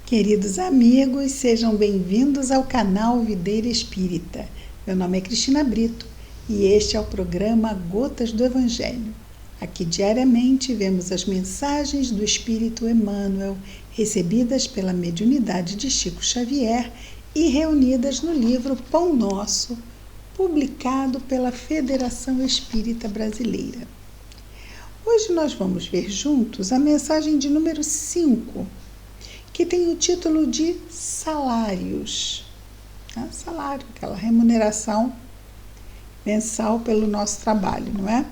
Queridos amigos, sejam bem-vindos ao canal Videira Espírita. Meu nome é Cristina Brito e este é o programa Gotas do Evangelho. Aqui diariamente vemos as mensagens do Espírito Emmanuel, recebidas pela mediunidade de Chico Xavier e reunidas no livro Pão Nosso, publicado pela Federação Espírita Brasileira. Hoje nós vamos ver juntos a mensagem de número 5, que tem o título de Salários. Salário, aquela remuneração mensal pelo nosso trabalho, não é?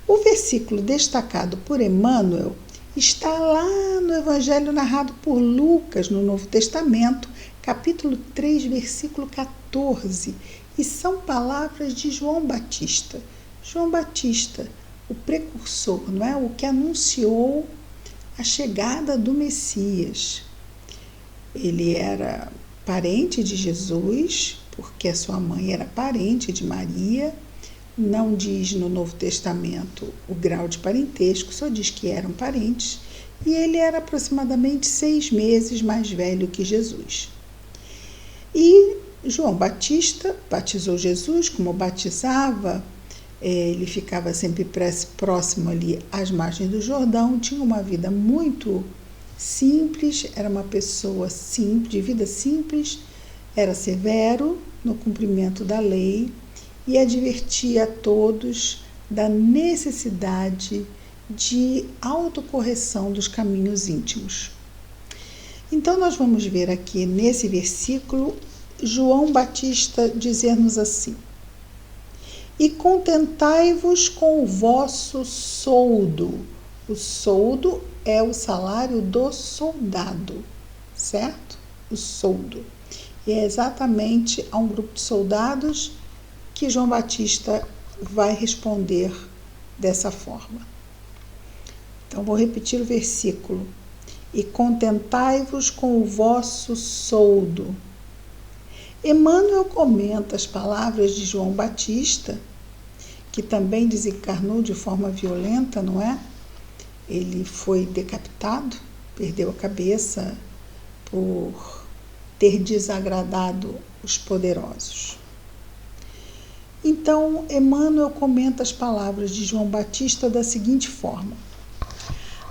O versículo destacado por Emmanuel está lá no Evangelho narrado por Lucas, no Novo Testamento, capítulo 3, versículo 14, e são palavras de João Batista. João Batista, o precursor, não é? O que anunciou a chegada do Messias. Ele era parente de Jesus, porque a sua mãe era parente de Maria. Não diz no Novo Testamento o grau de parentesco, só diz que eram parentes. E ele era aproximadamente 6 meses mais velho que Jesus. E João Batista batizou Jesus, como batizava. Ele ficava sempre próximo ali às margens do Jordão, tinha uma vida muito simples, era uma pessoa simples, de vida simples, era severo no cumprimento da lei e advertia a todos da necessidade de autocorreção dos caminhos íntimos. Então nós vamos ver aqui nesse versículo João Batista dizer-nos assim: e contentai-vos com o vosso soldo. O soldo é o salário do soldado, certo? O soldo. E é exatamente a um grupo de soldados que João Batista vai responder dessa forma. Então, vou repetir o versículo. E contentai-vos com o vosso soldo. Emmanuel comenta as palavras de João Batista, que também desencarnou de forma violenta, não é? Ele foi decapitado, perdeu a cabeça por ter desagradado os poderosos. Então, Emmanuel comenta as palavras de João Batista da seguinte forma: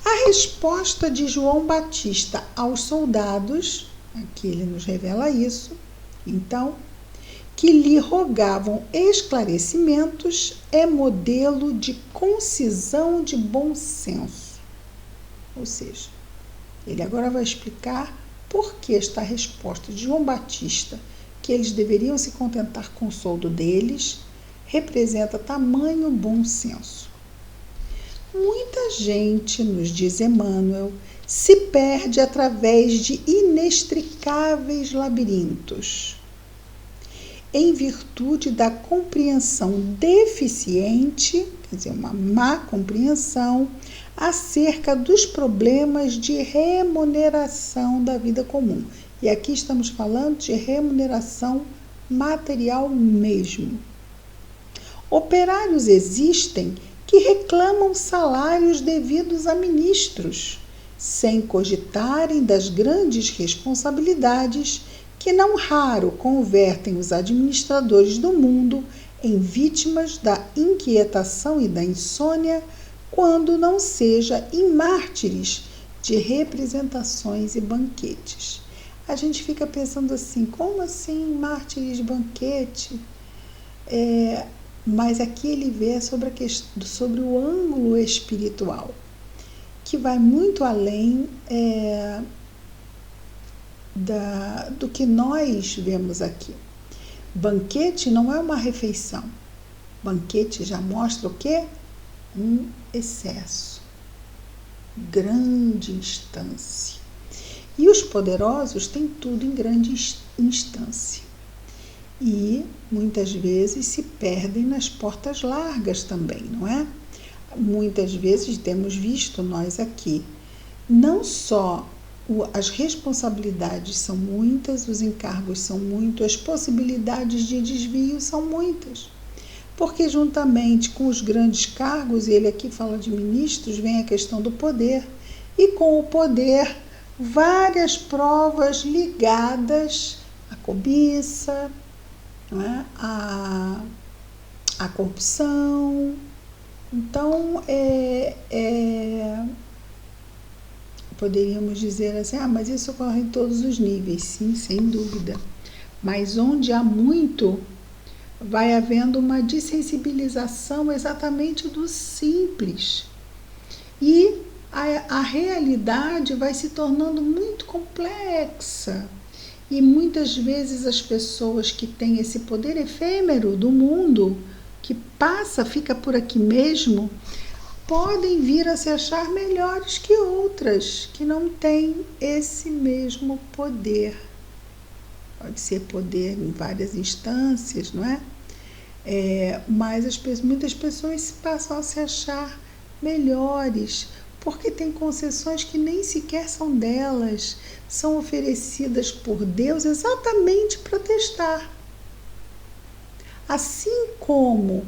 a resposta de João Batista aos soldados, aqui ele nos revela isso, então, que lhe rogavam esclarecimentos, é modelo de concisão de bom senso. Ou seja, ele agora vai explicar por que esta resposta de João Batista, que eles deveriam se contentar com o soldo deles, representa tamanho bom senso. Muita gente, nos diz Emmanuel, se perde através de inextricáveis labirintos, em virtude da compreensão deficiente, quer dizer, uma má compreensão, acerca dos problemas de remuneração da vida comum. E aqui estamos falando de remuneração material mesmo. Operários existem que reclamam salários devidos a ministros, sem cogitarem das grandes responsabilidades que não raro convertem os administradores do mundo em vítimas da inquietação e da insônia, quando não seja em mártires de representações e banquetes. A gente fica pensando assim, como assim mártires de banquete? Mas aqui ele vê sobre o ângulo espiritual, que vai muito além do que nós vemos aqui. Banquete não é uma refeição. Banquete já mostra o quê? Um excesso, grande instância. E os poderosos têm tudo em grande instância. E muitas vezes se perdem nas portas largas também, não é? Muitas vezes temos visto nós aqui, não só as responsabilidades são muitas, os encargos são muitos, as possibilidades de desvio são muitas. Porque juntamente com os grandes cargos, e ele aqui fala de ministros, vem a questão do poder. E com o poder várias provas ligadas à cobiça, não é? à corrupção. Então, poderíamos dizer assim, mas isso ocorre em todos os níveis, sim, sem dúvida. Mas onde há muito, vai havendo uma dessensibilização exatamente do simples. E a realidade vai se tornando muito complexa. E muitas vezes as pessoas que têm esse poder efêmero do mundo, que passa, fica por aqui mesmo, podem vir a se achar melhores que outras, que não têm esse mesmo poder. Pode ser poder em várias instâncias, não é? Mas muitas pessoas passam a se achar melhores, porque tem concessões que nem sequer são delas, são oferecidas por Deus exatamente para testar. Assim como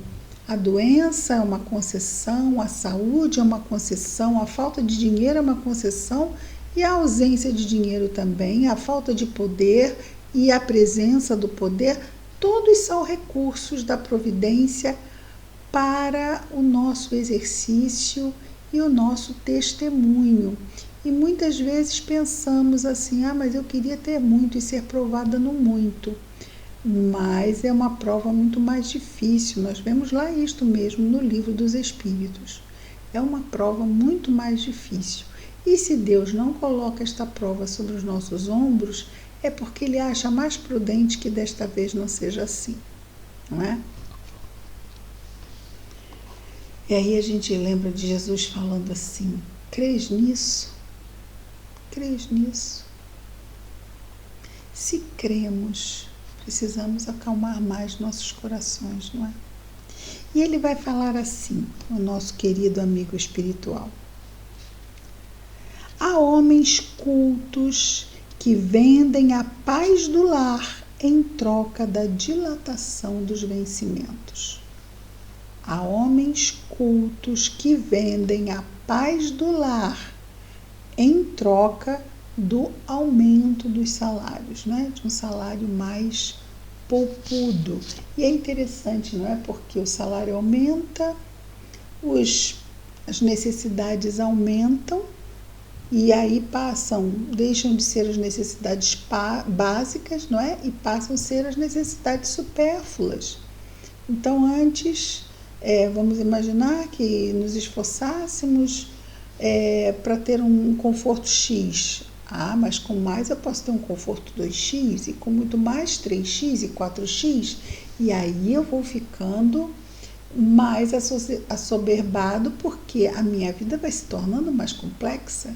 a doença é uma concessão, a saúde é uma concessão, a falta de dinheiro é uma concessão, e a ausência de dinheiro também, a falta de poder e a presença do poder, todos são recursos da providência para o nosso exercício e o nosso testemunho. E muitas vezes pensamos assim, mas eu queria ter muito e ser provada no muito. Mas é uma prova muito mais difícil. Nós vemos lá isto mesmo no Livro dos Espíritos. É uma prova muito mais difícil. E se Deus não coloca esta prova sobre os nossos ombros, é porque Ele acha mais prudente que desta vez não seja assim, não é? E aí a gente lembra de Jesus falando assim, crês nisso? Crês nisso? Se cremos, precisamos acalmar mais nossos corações, não é? E ele vai falar assim, o nosso querido amigo espiritual. Há homens cultos que vendem a paz do lar em troca da dilatação dos vencimentos. Há homens cultos que vendem a paz do lar em troca do aumento dos salários, né? De um salário mais poupudo. E é interessante, não é? Porque o salário aumenta, as necessidades aumentam, e aí deixam de ser as necessidades básicas, não é? E passam a ser as necessidades supérfluas. Então, antes, vamos imaginar que nos esforçássemos para ter um conforto X. Mas com mais eu posso ter um conforto 2x, e com muito mais 3x e 4x, e aí eu vou ficando mais assoberbado, porque a minha vida vai se tornando mais complexa.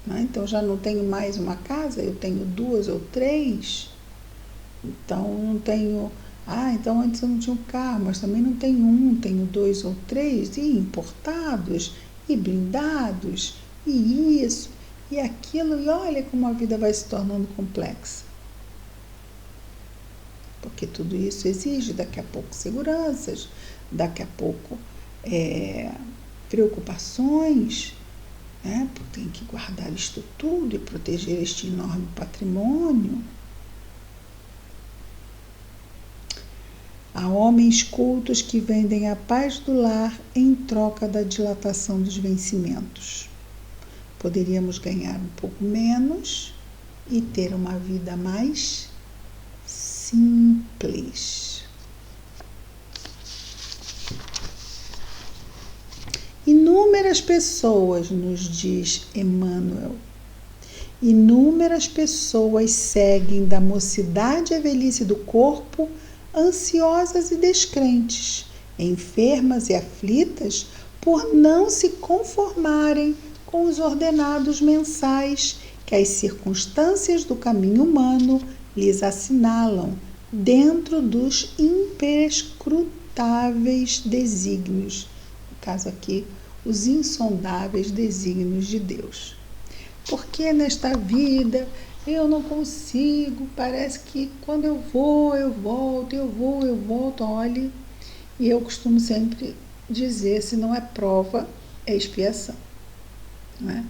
Então, já não tenho mais uma casa, eu tenho 2 ou 3, então não tenho... então antes eu não tinha um carro, mas também não tenho tenho 2 ou 3, e importados, e blindados, e isso, e aquilo, e olha como a vida vai se tornando complexa. Porque tudo isso exige daqui a pouco seguranças, daqui a pouco preocupações, né? Porque tem que guardar isto tudo e proteger este enorme patrimônio. Há homens cultos que vendem a paz do lar em troca da dilatação dos vencimentos. Poderíamos ganhar um pouco menos e ter uma vida mais simples. Inúmeras pessoas, nos diz Emmanuel, inúmeras pessoas seguem da mocidade à velhice do corpo, ansiosas e descrentes, enfermas e aflitas por não se conformarem com os ordenados mensais que as circunstâncias do caminho humano lhes assinalam, dentro dos imprescrutáveis desígnios, no caso aqui, os insondáveis desígnios de Deus. Porque nesta vida eu não consigo, parece que quando eu vou, eu volto, olhe, e eu costumo sempre dizer, se não é prova, é expiação, não é?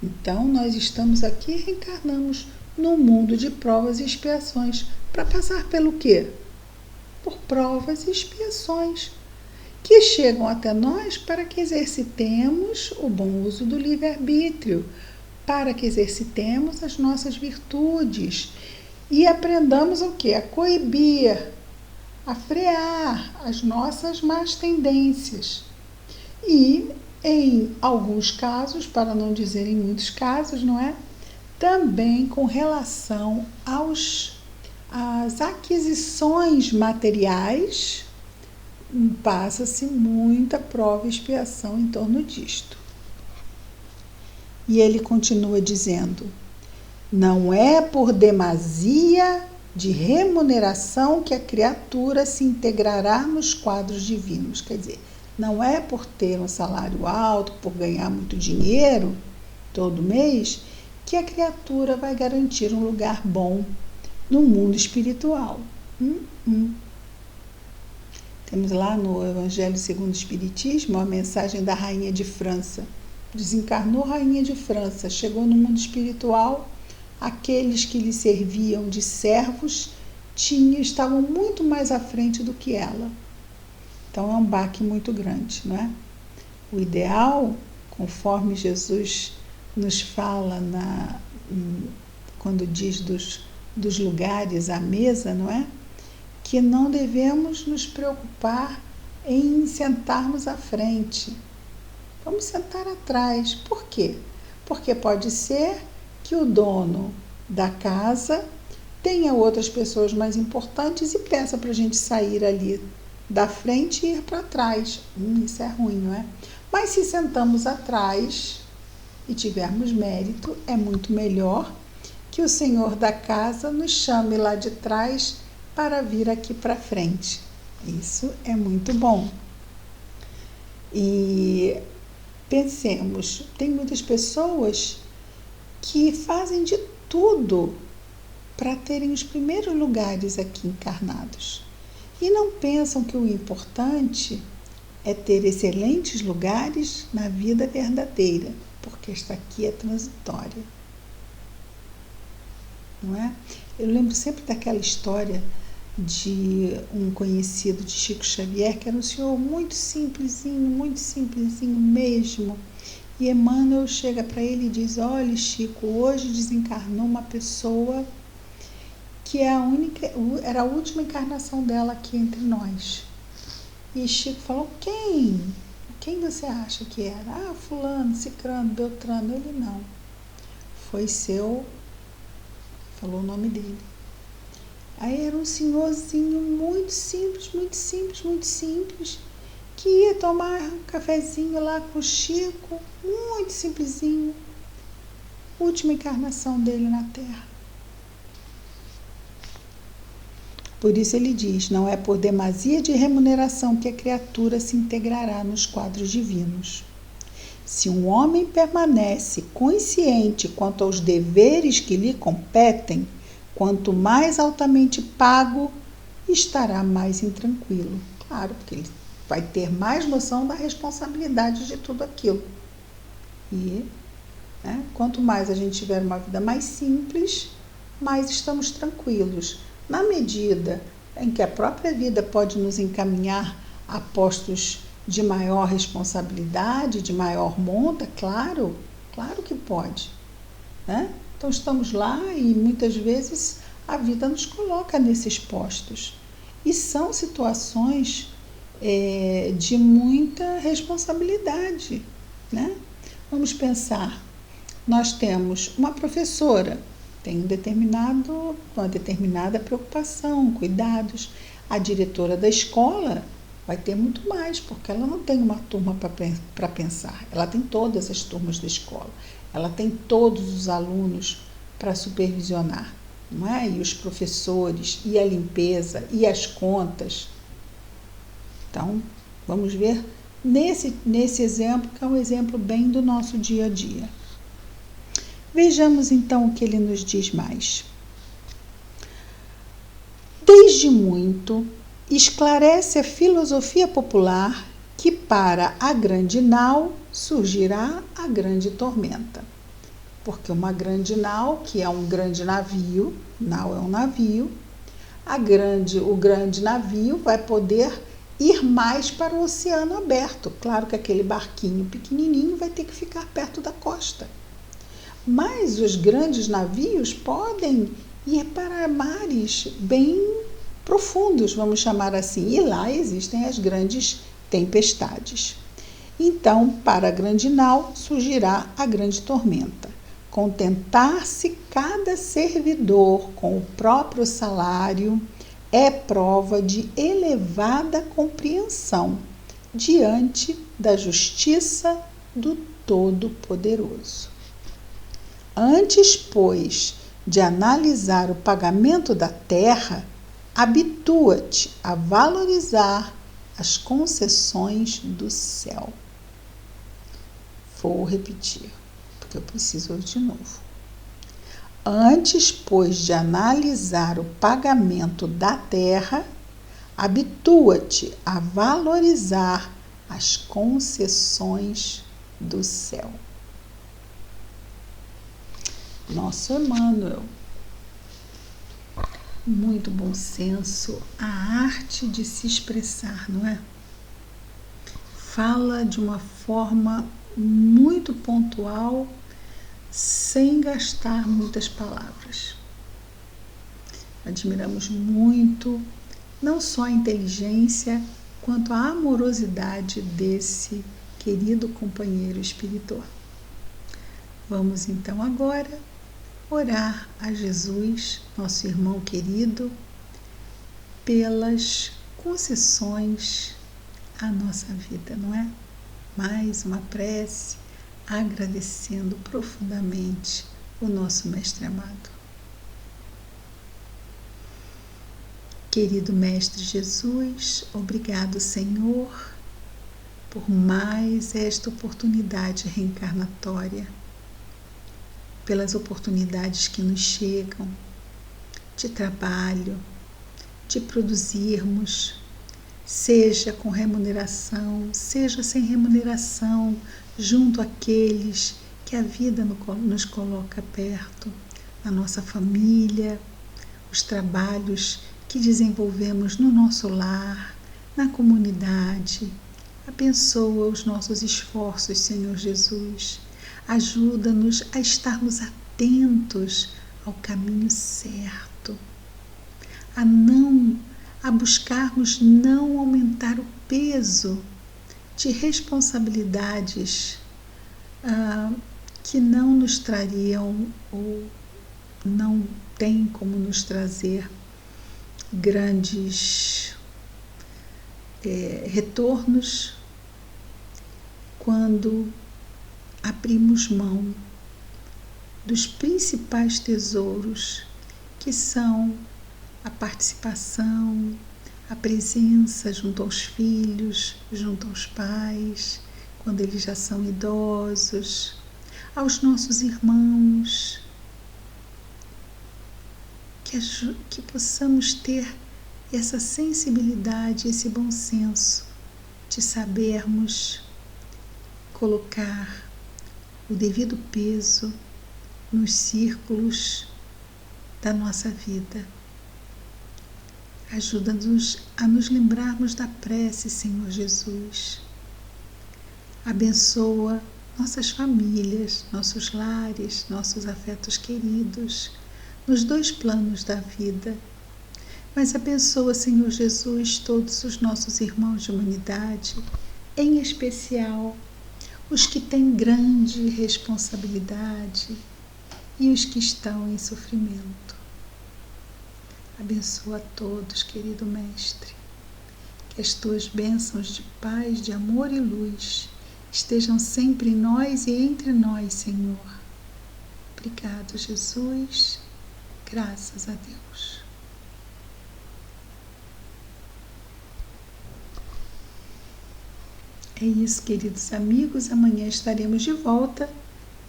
Então, nós estamos aqui, reencarnamos no mundo de provas e expiações. Para passar pelo quê? Por provas e expiações que chegam até nós para que exercitemos o bom uso do livre-arbítrio, para que exercitemos as nossas virtudes e aprendamos o quê? A coibir, a frear as nossas más tendências. E, em alguns casos, para não dizer em muitos casos, não é? Também com relação às aquisições materiais, passa-se muita prova e expiação em torno disto. E ele continua dizendo: não é por demasia de remuneração que a criatura se integrará nos quadros divinos. Quer dizer, não é por ter um salário alto, por ganhar muito dinheiro todo mês, que a criatura vai garantir um lugar bom no mundo espiritual. Temos lá no Evangelho segundo o Espiritismo a mensagem da Rainha de França. Desencarnou Rainha de França, chegou no mundo espiritual, aqueles que lhe serviam de servos estavam muito mais à frente do que ela. Então é um baque muito grande, não é? O ideal, conforme Jesus nos fala quando diz dos lugares à mesa, não é? Que não devemos nos preocupar em sentarmos à frente. Vamos sentar atrás. Por quê? Porque pode ser que o dono da casa tenha outras pessoas mais importantes e peça para a gente sair ali da frente e ir para trás. Isso é ruim, não é? Mas se sentamos atrás e tivermos mérito, é muito melhor que o senhor da casa nos chame lá de trás para vir aqui para frente. Isso é muito bom. E pensemos, tem muitas pessoas que fazem de tudo para terem os primeiros lugares aqui encarnados. E não pensam que o importante é ter excelentes lugares na vida verdadeira, porque esta aqui é transitória. Não é? Eu lembro sempre daquela história de um conhecido de Chico Xavier, que era um senhor muito simplesinho mesmo. E Emmanuel chega para ele e diz: olha, Chico, hoje desencarnou uma pessoa que era a última encarnação dela aqui entre nós. E Chico falou: quem? Quem você acha que era? Ah, fulano, cicrano, beltrano. Ele: não. Foi falou o nome dele. Aí era um senhorzinho muito simples, que ia tomar um cafezinho lá com o Chico, muito simplesinho. Última encarnação dele na Terra. Por isso ele diz: não é por demasia de remuneração que a criatura se integrará nos quadros divinos. Se um homem permanece consciente quanto aos deveres que lhe competem, quanto mais altamente pago, estará mais intranquilo. Claro, porque ele vai ter mais noção da responsabilidade de tudo aquilo. E quanto mais a gente tiver uma vida mais simples, mais estamos tranquilos. Na medida em que a própria vida pode nos encaminhar a postos de maior responsabilidade, de maior monta, claro que pode, né? Então estamos lá e muitas vezes a vida nos coloca nesses postos. E são situações de muita responsabilidade, né? Vamos pensar, nós temos uma professora, tem uma determinada preocupação, cuidados. A diretora da escola vai ter muito mais, porque ela não tem uma turma para pensar. Ela tem todas as turmas da escola. Ela tem todos os alunos para supervisionar, não é? E os professores, e a limpeza, e as contas. Então, vamos ver nesse exemplo, que é um exemplo bem do nosso dia a dia. Vejamos então o que ele nos diz mais. Desde muito, esclarece a filosofia popular que para a grande nau surgirá a grande tormenta. Porque uma grande nau, que é um grande navio, nau é um navio, o grande navio vai poder ir mais para o oceano aberto. Claro que aquele barquinho pequenininho vai ter que ficar perto da costa. Mas os grandes navios podem ir para mares bem profundos, vamos chamar assim, e lá existem as grandes tempestades. Então, para a grande nau surgirá a grande tormenta. Contentar-se cada servidor com o próprio salário é prova de elevada compreensão diante da justiça do Todo-Poderoso. Antes, pois, de analisar o pagamento da terra, habitua-te a valorizar as concessões do céu. Vou repetir, porque eu preciso ouvir de novo. Antes, pois, de analisar o pagamento da terra, habitua-te a valorizar as concessões do céu. Nosso Emmanuel, muito bom senso, a arte de se expressar, não é? Fala de uma forma muito pontual, sem gastar muitas palavras. Admiramos muito, não só a inteligência, quanto a amorosidade desse querido companheiro espiritual. Vamos então agora orar a Jesus, nosso irmão querido, pelas concessões à nossa vida, não é? Mais uma prece, agradecendo profundamente o nosso Mestre amado. Querido Mestre Jesus, obrigado, Senhor, por mais esta oportunidade reencarnatória, pelas oportunidades que nos chegam de trabalho, de produzirmos, seja com remuneração, seja sem remuneração, junto àqueles que a vida nos coloca perto, a nossa família, os trabalhos que desenvolvemos no nosso lar, na comunidade. Abençoa os nossos esforços, Senhor Jesus. Ajuda-nos a estarmos atentos ao caminho certo, a buscarmos não aumentar o peso de responsabilidades que não nos trariam ou não tem como nos trazer grandes retornos quando abrimos mão dos principais tesouros, que são a participação, a presença junto aos filhos, junto aos pais, quando eles já são idosos, aos nossos irmãos, que possamos ter essa sensibilidade, esse bom senso de sabermos colocar o devido peso nos círculos da nossa vida. Ajuda-nos a nos lembrarmos da prece, Senhor Jesus. Abençoa nossas famílias, nossos lares, nossos afetos queridos, nos dois planos da vida. Mas abençoa, Senhor Jesus, todos os nossos irmãos de humanidade, em especial os que têm grande responsabilidade e os que estão em sofrimento. Abençoa a todos, querido Mestre, que as tuas bênçãos de paz, de amor e luz estejam sempre em nós e entre nós, Senhor. Obrigado, Jesus. Graças a Deus. É isso, queridos amigos. Amanhã estaremos de volta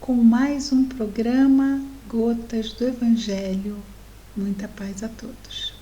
com mais um programa Gotas do Evangelho. Muita paz a todos.